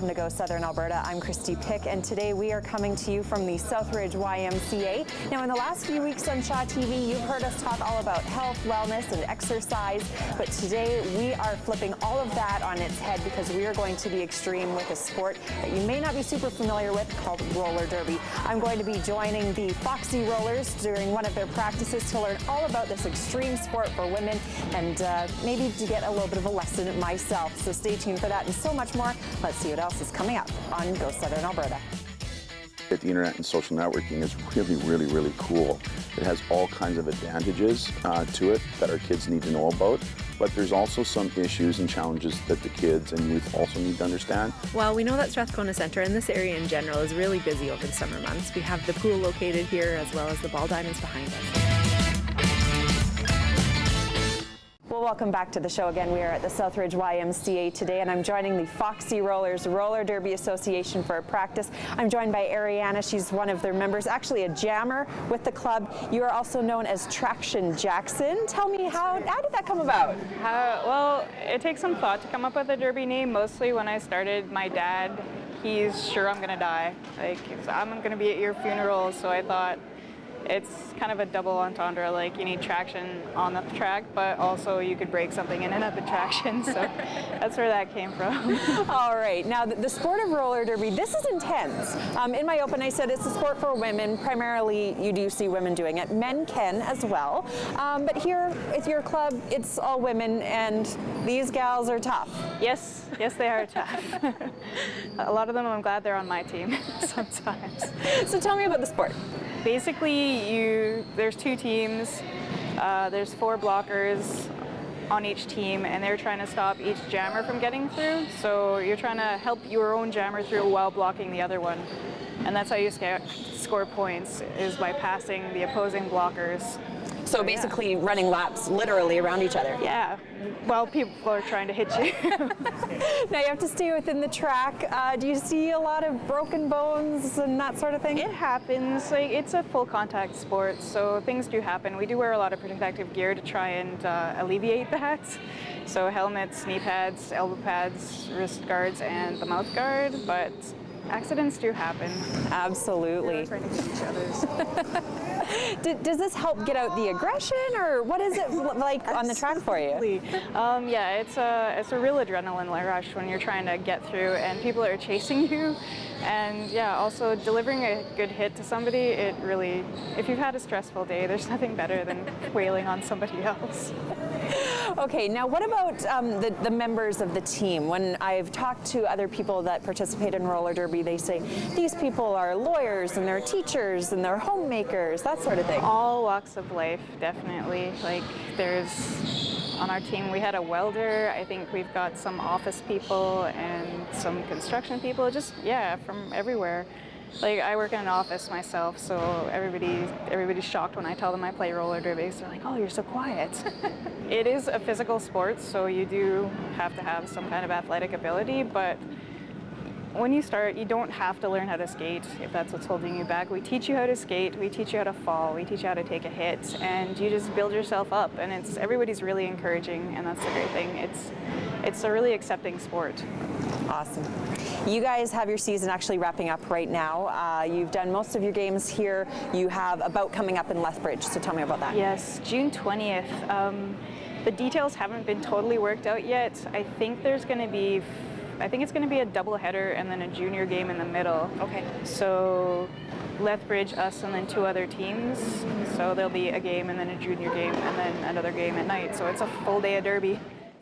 welcome to Go Southern Alberta. I'm Christy Pick, and today we are coming to you from the Southridge YMCA. Now, in the last few weeks on Shaw TV, you've heard us talk all about health, wellness, and exercise, but today we are flipping all of that on its head because we are going to the extreme with a sport that you may not be super familiar with called roller derby. I'm going to be joining the Foxy Rollers during one of their practices to learn all about this extreme sport for women and maybe to get a little bit of a lesson myself. So stay tuned for that and so much more. Let's see what else is coming up on Go Southern Alberta. The internet and social networking is really cool. It has all kinds of advantages to it that our kids need to know about, but there's also some issues and challenges that the kids and youth also need to understand. Well, we know that Strathcona Centre and this area in general is really busy over the summer months. We have the pool located here as well as the ball diamonds behind us. Well, welcome back to the show again. We are at the Southridge YMCA today, and I'm joining the Foxy Rollers Roller Derby Association for a practice. I'm joined by Ariana. She's one of their members, actually a jammer with the club. You are also known as Traction Jackson. Tell me, how did that come about? Well, it takes some thought to come up with a derby name. Mostly when I started, my dad, he's sure I'm gonna die. Like, I'm gonna be at your funeral, so I thought, it's kind of a double entendre, like you need traction on the track, but also you could break something and end up in traction, so that's where that came from. All right, now the sport of roller derby, this is intense. In my open I said it's a sport for women, primarily you do see women doing it. Men can as well, but here with your club, it's all women and these gals are tough. Yes, they are tough. A lot of them, I'm glad they're on my team sometimes. So tell me about the sport. Basically, there's two teams, there's 4 blockers on each team, and they're trying to stop each jammer from getting through. So you're trying to help your own jammer through while blocking the other one. And that's how you score points, is by passing the opposing blockers. So basically running laps literally around each other. Yeah, well, people are trying to hit you. Now you have to stay within the track. Do you see a lot of broken bones and that sort of thing? It happens. Like, it's a full contact sport, so things do happen. We do wear a lot of protective gear to try and alleviate that. So helmets, knee pads, elbow pads, wrist guards, and the mouth guard, but accidents do happen. Absolutely. We're trying to hit each other's. Does this help get out the aggression, or what is it like on the track for you? Yeah, it's a real adrenaline rush when you're trying to get through and people are chasing you. And yeah, also delivering a good hit to somebody, it really, if you've had a stressful day, there's nothing better than wailing on somebody else. Okay, now what about the members of the team? When I've talked to other people that participate in roller derby, they say these people are lawyers and they're teachers and they're homemakers, that sort of thing. All walks of life, definitely. Like, on our team we had a welder, I think we've got some office people and some construction people, just, yeah, from everywhere. Like, I work in an office myself, so everybody's shocked when I tell them I play roller derby. So they're like, oh, you're so quiet. It is a physical sport, so you do have to have some kind of athletic ability, but when you start, you don't have to learn how to skate if that's what's holding you back. We teach you how to skate, we teach you how to fall, we teach you how to take a hit, and you just build yourself up, and everybody's really encouraging, and that's the great thing. It's a really accepting sport. Awesome. You guys have your season actually wrapping up right now. You've done most of your games here. You have a bout coming up in Lethbridge, so tell me about that. Yes, June 20th. The details haven't been totally worked out yet. I think it's going to be a doubleheader and then a junior game in the middle. Okay. So Lethbridge, us, and then 2 other teams. So there'll be a game and then a junior game and then another game at night. So it's a full day of derby.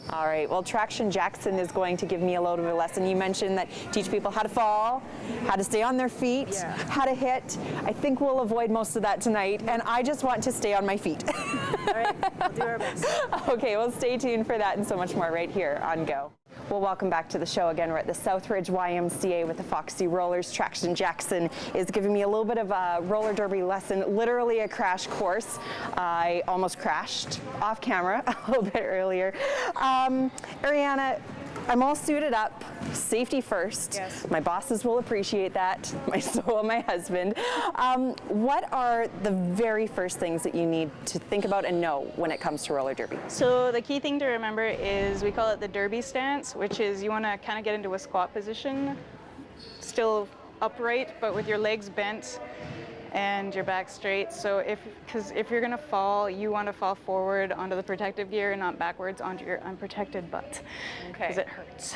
All right, well, Traction Jackson is going to give me a load of a lesson. You mentioned that teach people how to fall, how to stay on their feet, how to hit. I think we'll avoid most of that tonight, and I just want to stay on my feet. All right, we'll do our best. Okay, well, stay tuned for that and so much more right here on Go. Well, welcome back to the show again. We're at the Southridge YMCA with the Foxy Rollers. Traction Jackson is giving me a little bit of a roller derby lesson, literally a crash course. I almost crashed off camera a little bit earlier. Ariana, I'm all suited up, safety first. Yes. My bosses will appreciate that, so will my husband. What are the very first things that you need to think about and know when it comes to roller derby? So the key thing to remember is we call it the derby stance, which is you want to kind of get into a squat position, still upright, but with your legs bent and your back straight. So because if you're gonna fall, you want to fall forward onto the protective gear and not backwards onto your unprotected butt, because it hurts.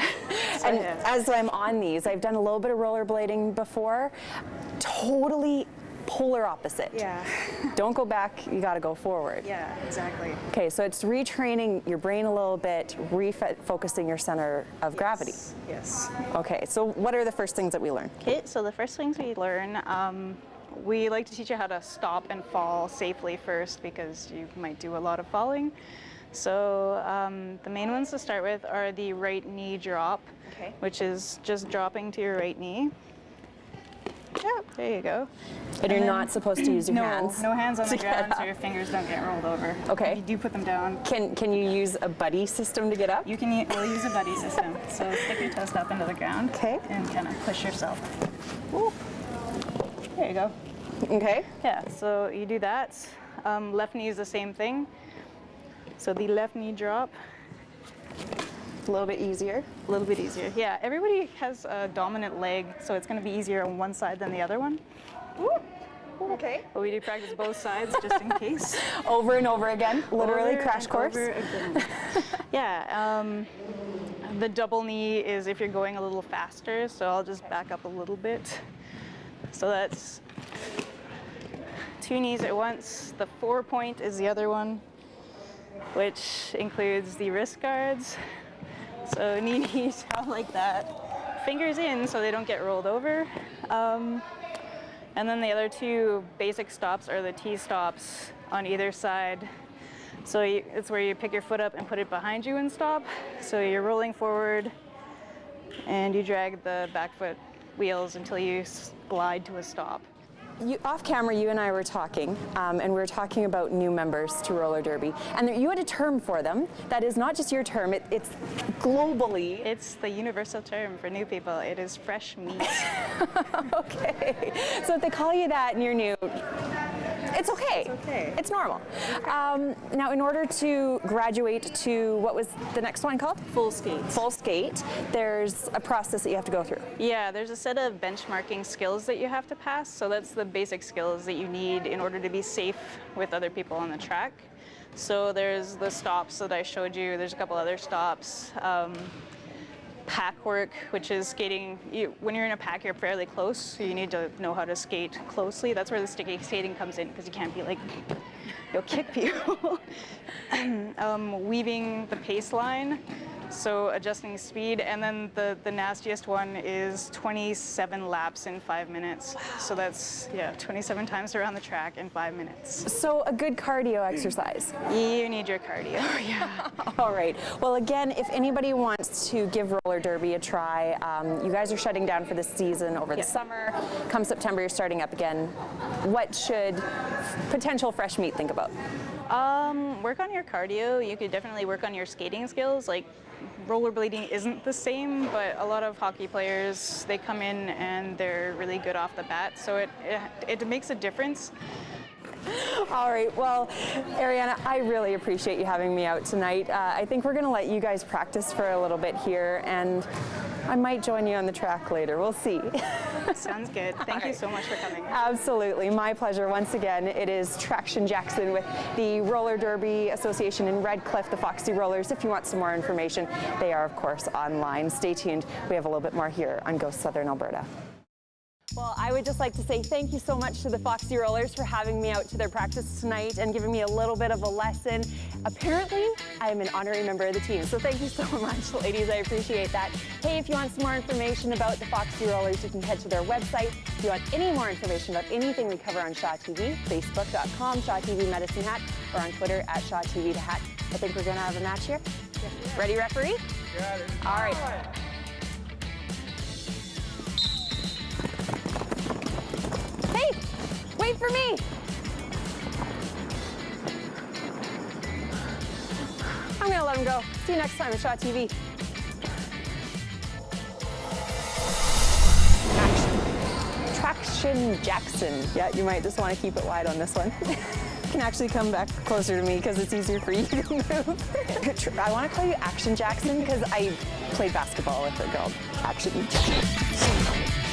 So, And yeah. as I'm on these, I've done a little bit of rollerblading before, totally polar opposite. Yeah. Don't go back, you gotta go forward. Yeah, exactly. Okay, so it's retraining your brain a little bit, refocusing your center of gravity. Yes. Okay, so what are the first things that we learn? Okay, so the first things we learn, we like to teach you how to stop and fall safely first, because you might do a lot of falling. So the main ones to start with are the right knee drop, Okay. which is just dropping to your right knee. Yeah, there you go. And you're then- not supposed to use your hands. No hands on the to get ground, so up. your fingers don't get rolled over. Okay. If you do put them down, Can you use a buddy system to get up? we'll use a buddy system. So stick your toes up into the ground. Okay. And kind of push yourself. Whoop. There you go. Okay. Yeah, so you do that. Left knee is the same thing. So the left knee drop, A little bit easier. a little bit easier. Yeah, everybody has a dominant leg, so it's going to be easier on one side than the other one. Okay. But we do practice both sides just in case. Over and over again, literally Over crash and course. over again. Yeah, the double knee is if you're going a little faster, so I'll just back up a little bit. So that's 2 knees at once. The 4-point is the other one, which includes the wrist guards. So knees down like that, fingers in so they don't get rolled over. And then the other 2 basic stops are the T-stops on either side. So it's where you pick your foot up and put it behind you and stop. So you're rolling forward and you drag the back foot wheels until you glide to a stop. Off camera, you and I were talking, and we were talking about new members to roller derby. And you had a term for them that is not just your term, it's globally. It's the universal term for new people. It is fresh meat. Okay. So if they call you that and you're new, it's okay. It's okay. It's normal. Now, in order to graduate to, what was the next one called? Full skates. Full skate, there's a process that you have to go through. Yeah, there's a set of benchmarking skills that you have to pass. So that's the basic skills that you need in order to be safe with other people on the track. So there's the stops that I showed you. There's a couple other stops. Pack work, which is skating. When you're in a pack, you're fairly close, so you need to know how to skate closely. That's where the sticky skating comes in, because you can't be like, you'll kick people. Weaving the pace line, so adjusting speed, and then the nastiest one is 27 laps in 5 minutes. Wow. So that's 27 times around the track in 5 minutes. So a good cardio exercise. You need your cardio. Yeah. All right. Well, again, if anybody wants to give roller derby a try, you guys are shutting down for the season over the summer. Come September, you're starting up again. What should potential fresh meat think about? Work on your cardio. You could definitely work on your skating skills. Like, rollerblading isn't the same, but a lot of hockey players, they come in and they're really good off the bat, so it makes a difference. All right, well, Ariana, I really appreciate you having me out tonight. I think we're gonna let you guys practice for a little bit here, and I might join you on the track later. We'll see. Sounds good. Thank you so much for coming. Absolutely, my pleasure. Once again, it is Traction Jackson with the Roller Derby Association in Red Cliff, the Foxy Rollers. If you want some more information, they are, of course, online. Stay tuned. We have a little bit more here on Go Southern Alberta. Well, I would just like to say thank you so much to the Foxy Rollers for having me out to their practice tonight and giving me a little bit of a lesson. Apparently, I am an honorary member of the team, so thank you so much, ladies. I appreciate that. Hey, if you want some more information about the Foxy Rollers, you can head to their website. If you want any more information about anything we cover on Shaw TV, facebook.com, Shaw TV Medicine Hat, or on Twitter at Shaw TV to Hat. I think we're going to have a match here. Ready, referee? Got it. All right. Hey, wait for me. I'm gonna let him go. See you next time on Shaw TV. Action Jackson. Yeah, you might just want to keep it wide on this one. You can actually come back closer to me because it's easier for you to move. I want to call you Action Jackson because I played basketball with a girl. Action Jackson.